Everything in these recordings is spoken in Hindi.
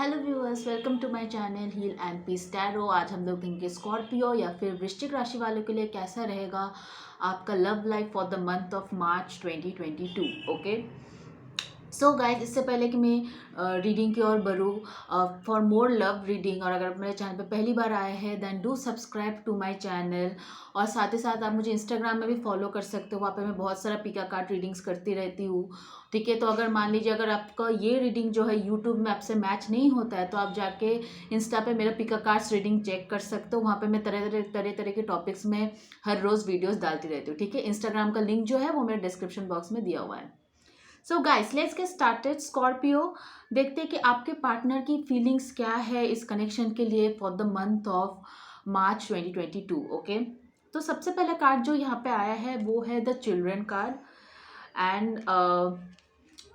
Hello viewers, welcome to my channel heal and peace tarot. आज हम लोग देखेंगे स्कॉर्पियो या फिर वृश्चिक राशि वालों के लिए कैसा रहेगा आपका love life for the month of March 2022। Okay, so guys, इससे पहले कि मैं रीडिंग की ओर बढ़ूँ, फॉर मोर लव रीडिंग, और अगर आप मेरे चैनल पे पहली बार आए हैं then do subscribe to my channel. और साथ ही साथ आप मुझे इंस्टाग्राम में भी फॉलो कर सकते हो, वहाँ पे मैं बहुत सारा पिका कार्ड रीडिंग्स करती रहती हूँ। ठीक है, तो अगर मान लीजिए अगर आपका ये रीडिंग जो है यूट्यूब में आपसे मैच नहीं होता है तो आप जाके इंस्टा पे मेरा पिका कार्ड्स रीडिंग चेक कर सकते हो। वहाँ पे मैं तरह तरह के टॉपिक्स में हर रोज़ वीडियोस डालती रहती हूँ। ठीक है, इंस्टाग्राम का लिंक जो है वो मेरे डिस्क्रिप्शन बॉक्स में दिया हुआ है। So guys, let's get started. Scorpio, देखते हैं कि आपके पार्टनर की फीलिंग्स क्या है इस कनेक्शन के लिए for the month of March 2022। Okay, तो सबसे पहला कार्ड जो यहाँ पे आया है वो है the children card. And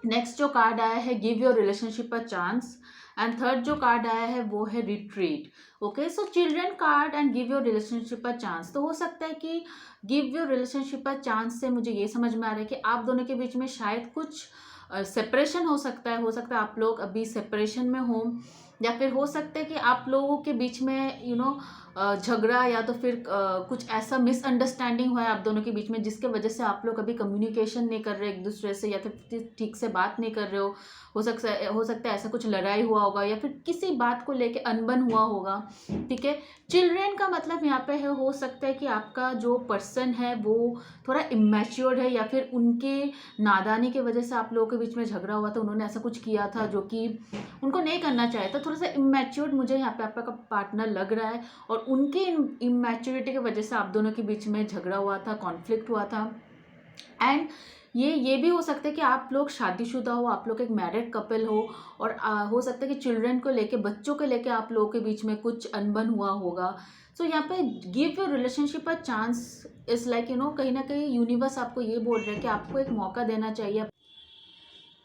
next जो कार्ड आया है give your relationship a chance. And third जो कार्ड आया है वो है retreat. Okay, so children card and give your relationship a chance, तो हो सकता है कि give your relationship a chance से मुझे ये समझ में आ रहा है कि आप दोनों के बीच में शायद कुछ सेपरेशन हो सकता है। आप लोग अभी सेपरेशन में हो, या फिर हो सकता है कि आप लोगों के बीच में झगड़ा या तो फिर कुछ ऐसा मिसअंडरस्टैंडिंग हुआ है आप दोनों के बीच में जिसके वजह से आप लोग अभी कम्युनिकेशन नहीं कर रहे एक दूसरे से, या फिर ठीक से बात नहीं कर रहे हो। हो सकता है ऐसा कुछ लड़ाई हुआ होगा या फिर किसी बात को लेके अनबन हुआ होगा। ठीक है, चिल्ड्रेन का मतलब यहाँ पे है, हो सकता है कि आपका जो पर्सन है वो थोड़ा इमेच्योर्ड है, या फिर उनके नादानी की वजह से आप लोगों के बीच में झगड़ा हुआ था। उन्होंने ऐसा कुछ किया था जो कि उनको नहीं करना चाहिए था। थोड़ा सा इमेच्योर्ड मुझे यहाँ पे आपका पार्टनर लग रहा है, और उनके इमेच्योरिटी की वजह से आप दोनों के बीच में झगड़ा हुआ था, कॉन्फ्लिक्ट हुआ था। एंड ये भी हो सकता है कि आप लोग शादीशुदा हो, आप लोग एक मैरिड कपल हो, और हो सकता है कि चिल्ड्रन को लेके, बच्चों को लेके आप लोगों के बीच में कुछ अनबन हुआ होगा। सो यहाँ पे give your relationship a chance is like कहीं ना कहीं यूनिवर्स आपको ये बोल रहा है कि आपको एक मौका देना चाहिए।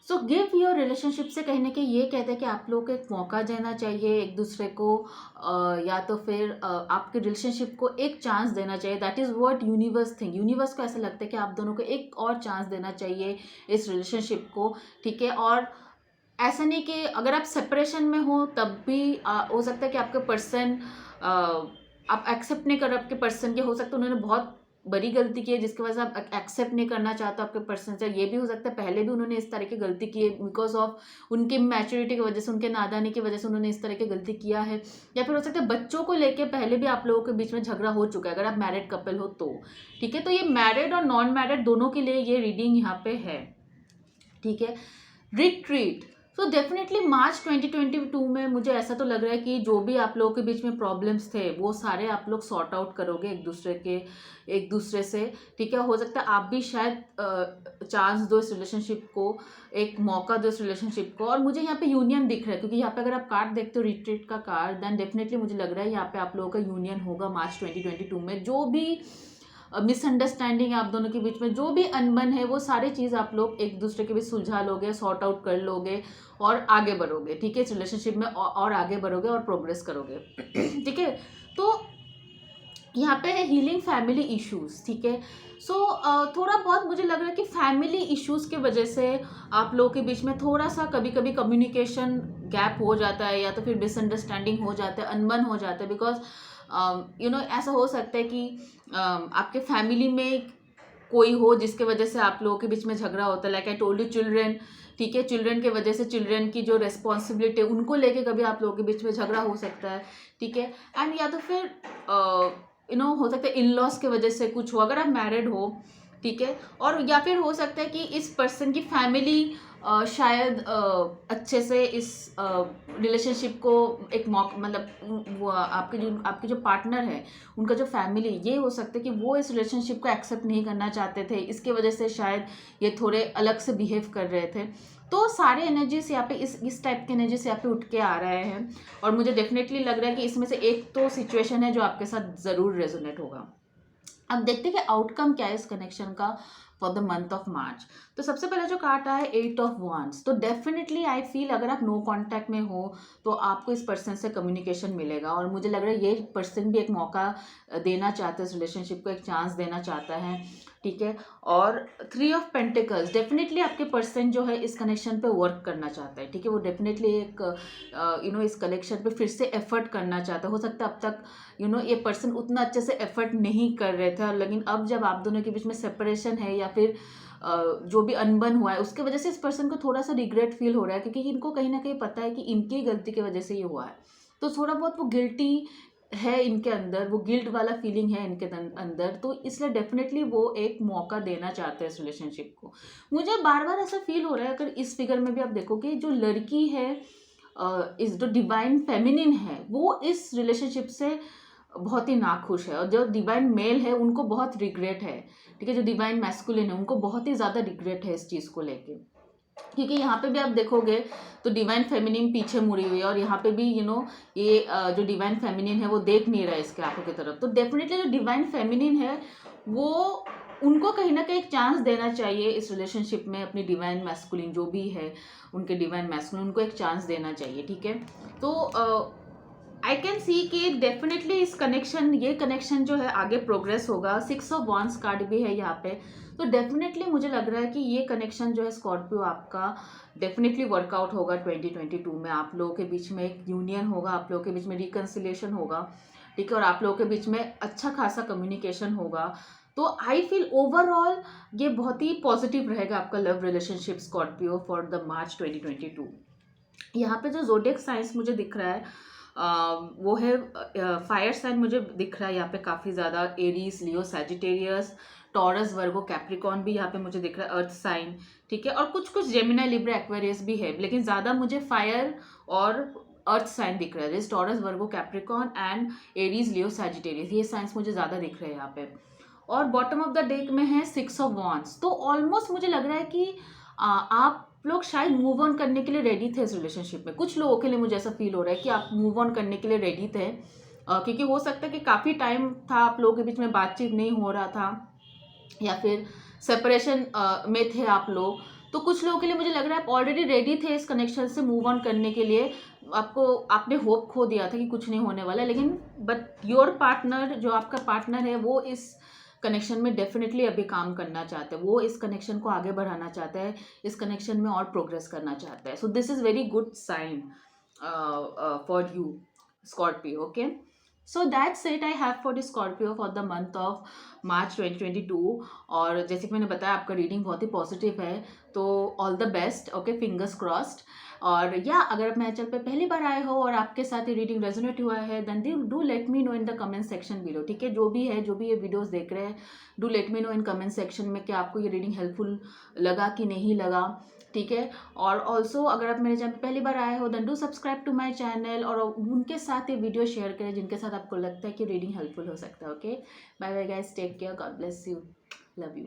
सो गिव योर रिलेशनशिप से कहीं ना कहीं ये कहते हैं कि आप लोग को एक मौका देना चाहिए एक दूसरे को, या तो फिर आपके रिलेशनशिप को एक चांस देना चाहिए। That is what universe think. Universe को ऐसा लगता है कि आप दोनों को एक और चांस देना चाहिए इस रिलेशनशिप को। ठीक है, और ऐसा नहीं कि अगर आप सेपरेशन में हो तब भी हो सकता है कि आपके पर्सन आप एक्सेप्ट नहीं कर रहे आपके पर्सन के। हो सकता है उन्होंने बहुत बड़ी गलती की है जिसकी वजह से आप एक्सेप्ट नहीं करना चाहते आपके पर्सन से। ये भी हो सकता है पहले भी उन्होंने इस तरह की गलती की है, बिकॉज ऑफ उनकी मैच्योरिटी की वजह से, उनके नादानी की वजह से उन्होंने इस तरह की गलती किया है। या फिर हो सकता है बच्चों को लेके पहले भी आप लोगों के बीच में झगड़ा हो चुका है अगर आप मैरिड कपल हो तो। ठीक है, तो ये मैरिड और नॉन मैरिड दोनों के लिए ये रीडिंग यहाँ पे है। ठीक है, रिट्रीट। सो डेफिनेटली मार्च 2022 में मुझे ऐसा तो लग रहा है कि जो भी आप लोगों के बीच में प्रॉब्लम्स थे वो सारे आप लोग सॉर्ट आउट करोगे एक दूसरे से। ठीक है, हो सकता है आप भी शायद चांस दो इस रिलेशनशिप को, एक मौका दो इस रिलेशनशिप को। और मुझे यहाँ पे यूनियन दिख रहा है, क्योंकि यहाँ पे अगर आप कार्ड देखते हो रिट्रीट का कार्ड, देन डेफिनेटली मुझे लग रहा है यहाँ पे आप लोगों का यूनियन होगा मार्च 2022 में। जो भी मिसअंडरस्टैंडिंग आप दोनों के बीच में, जो भी अनबन है, वो सारी चीज़ आप लोग एक दूसरे के बीच सुलझा लोगे, सॉर्ट आउट कर लोगे और आगे बढ़ोगे। ठीक है, इस रिलेशनशिप में और आगे बढ़ोगे और प्रोग्रेस करोगे। ठीक है, तो यहाँ पे है हीलिंग फैमिली इश्यूज। ठीक है, सो थोड़ा बहुत मुझे लग रहा है कि फैमिली इश्यूज के वजह से आप लोगों के बीच में थोड़ा सा कभी कभी कम्युनिकेशन गैप हो जाता है, या तो फिर मिसअंडरस्टैंडिंग हो जाता है, अनबन हो जाता है। बिकॉज ऐसा हो सकता है कि आपके फैमिली में कोई हो जिसके वजह से आप लोगों के बीच में झगड़ा होता है। Like I told you, children. ठीक है, चिल्ड्रन के वजह से, चिल्ड्रन की जो रेस्पॉन्सिबिलिटी है उनको लेके कभी आप लोगों के बीच में झगड़ा हो सकता है। ठीक है, एंड या तो फिर हो सकता है इन लॉस के वजह से कुछ हो अगर आप मैरिड हो। ठीक है, और या फिर हो सकता है कि इस पर्सन की फैमिली शायद अच्छे से इस रिलेशनशिप को एक मौका, मतलब वो आपके जो पार्टनर है उनका जो फैमिली, ये हो सकता है कि वो इस रिलेशनशिप को एक्सेप्ट नहीं करना चाहते थे, इसके वजह से शायद ये थोड़े अलग से बिहेव कर रहे थे। तो सारे एनर्जीज यहाँ पे इस टाइप के एनर्जीज यहाँ पे उठ के आ रहे हैं, और मुझे डेफिनेटली लग रहा है कि इसमें से एक तो सिचुएशन है जो आपके साथ ज़रूर रेजोनेट होगा। अब देखते हैं कि आउटकम क्या है इस कनेक्शन का फॉर द मंथ ऑफ मार्च। तो सबसे पहले जो कार्ड आया है 8 ऑफ वांड्स, तो डेफिनेटली आई फील अगर आप नो कांटेक्ट में हो तो आपको इस पर्सन से कम्युनिकेशन मिलेगा, और मुझे लग रहा है ये पर्सन भी एक मौका देना चाहता है, इस रिलेशनशिप को एक चांस देना चाहता है। ठीक है। और 3 ऑफ पेंटिकल्स, डेफिनेटली आपके पर्सन जो है इस कनेक्शन पे वर्क करना चाहता है, ठीक है। वो डेफिनेटली एक इस कनेक्शन पे फिर से एफर्ट करना चाहता है। हो सकता है अब तक ये पर्सन उतना अच्छे से एफर्ट नहीं कर रहे थे, लेकिन अब जब आप दोनों के बीच में सेपरेशन है या फिर जो भी अनबन हुआ है उसके वजह से इस पर्सन को थोड़ा सा रिग्रेट फील हो रहा है, क्योंकि इनको कहीं ना कहीं पता है कि इनकी गलती की वजह से ये हुआ है। तो थोड़ा बहुत वो गिल्टी है इनके अंदर, वो गिल्ट वाला फीलिंग है इनके अंदर, तो इसलिए डेफिनेटली वो एक मौका देना चाहते हैं इस रिलेशनशिप को। मुझे बार बार ऐसा फील हो रहा है, अगर इस फिगर में भी आप देखोगे, जो लड़की है इस जो डिवाइन फेमिनिन है वो इस रिलेशनशिप से बहुत ही नाखुश है, और जो डिवाइन मेल है उनको बहुत रिग्रेट है, ठीक है। जो डिवाइन मैस्कुलिन है उनको बहुत ही ज़्यादा रिग्रेट है इस चीज़ को लेके, क्योंकि यहाँ पे भी आप देखोगे तो डिवाइन फेमिनिन पीछे मुड़ी हुई है, और यहाँ पे भी ये जो डिवाइन फेमिनिन है वो देख नहीं रहा है इसके आंखों की तरफ। तो डेफिनेटली जो डिवाइन फेमिनिन है वो उनको कहीं ना कहीं एक चांस देना चाहिए इस रिलेशनशिप में, अपनी डिवाइन मैस्कुलिन जो भी है उनके डिवाइन मैस्कुलिन, उनको एक चांस देना चाहिए, ठीक है। तो आई कैन सी कि डेफिनेटली ये कनेक्शन जो है आगे प्रोग्रेस होगा। 6 ऑफ वॉन्ड्स कार्ड भी है यहाँ पे, तो डेफिनेटली मुझे लग रहा है कि ये कनेक्शन जो है स्कॉर्पियो आपका डेफिनेटली वर्कआउट होगा 2022 में। आप लोगों के बीच में एक यूनियन होगा, आप लोगों के बीच में रिकन्सिलेशन होगा, ठीक है, और आप लोगों के बीच में अच्छा खासा कम्युनिकेशन होगा। तो आई फील ओवरऑल ये बहुत ही पॉजिटिव रहेगा आपका love relationship Scorpio for the March 2022। यहाँ पे जो जोडियक साइंस मुझे दिख रहा है वो है फायर साइन मुझे दिख रहा है यहाँ पे काफ़ी ज़्यादा, एरीज, लियो, सैजिटेरियस, टॉरस, वर्गो, कैप्रिकॉन भी यहाँ पे मुझे दिख रहा है, अर्थ साइन, ठीक है, और कुछ कुछ जेमिनी, लिब्रा, एक्वेरियस भी है, लेकिन ज़्यादा मुझे फायर और अर्थ साइन दिख रहा है, जैसे taurus, Virgo, Capricorn and Aries, Leo, Sagittarius, ये साइंस मुझे ज़्यादा दिख रहे हैं यहाँ पे। और बॉटम ऑफ द डेक में है 6 ऑफ वॉन्ड्स, तो ऑलमोस्ट मुझे लग रहा है कि आप लोग शायद मूव ऑन करने के लिए रेडी थे इस रिलेशनशिप में। कुछ लोगों के लिए मुझे ऐसा फील हो रहा है कि आप मूव ऑन करने के लिए रेडी थे, क्योंकि हो सकता है कि काफ़ी टाइम था आप लोगों के बीच में बातचीत नहीं हो रहा था, या फिर सेपरेशन में थे आप लोग। तो कुछ लोगों के लिए मुझे लग रहा है आप ऑलरेडी रेडी थे इस कनेक्शन से मूव ऑन करने के लिए। आपने होप खो दिया था कि कुछ नहीं होने वाला, लेकिन बट योर पार्टनर, जो आपका पार्टनर है, वो इस कनेक्शन में डेफिनेटली अभी काम करना चाहते हैं, वो इस कनेक्शन को आगे बढ़ाना चाहता है, इस कनेक्शन में और प्रोग्रेस करना चाहता है। So this is very good sign for you Scorpio, okay. So that's it I have for the Scorpio for the month of March 2022। और जैसे कि मैंने बताया आपका रीडिंग बहुत ही पॉजिटिव है, तो all the best, okay, fingers crossed. और या अगर आप मेरे चैनल पे पहली बार आए हो और आपके साथ ये रीडिंग रेजोनेट हुआ है, then do let me know in the comment section below, ठीक है। जो भी ये वीडियोस देख रहे हैं, do let me know in comment section में कि आपको ये रीडिंग हेल्पफुल लगा कि नहीं लगा, ठीक है। और ऑल्सो अगर आप मेरे चैनल पहली बार आए हो, then do subscribe to my channel, और उनके साथ ये वीडियो शेयर करें जिनके साथ आपको लगता है कि रीडिंग हेल्पफुल हो सकता है, okay. Bye bye guys, take care, God bless you, love you.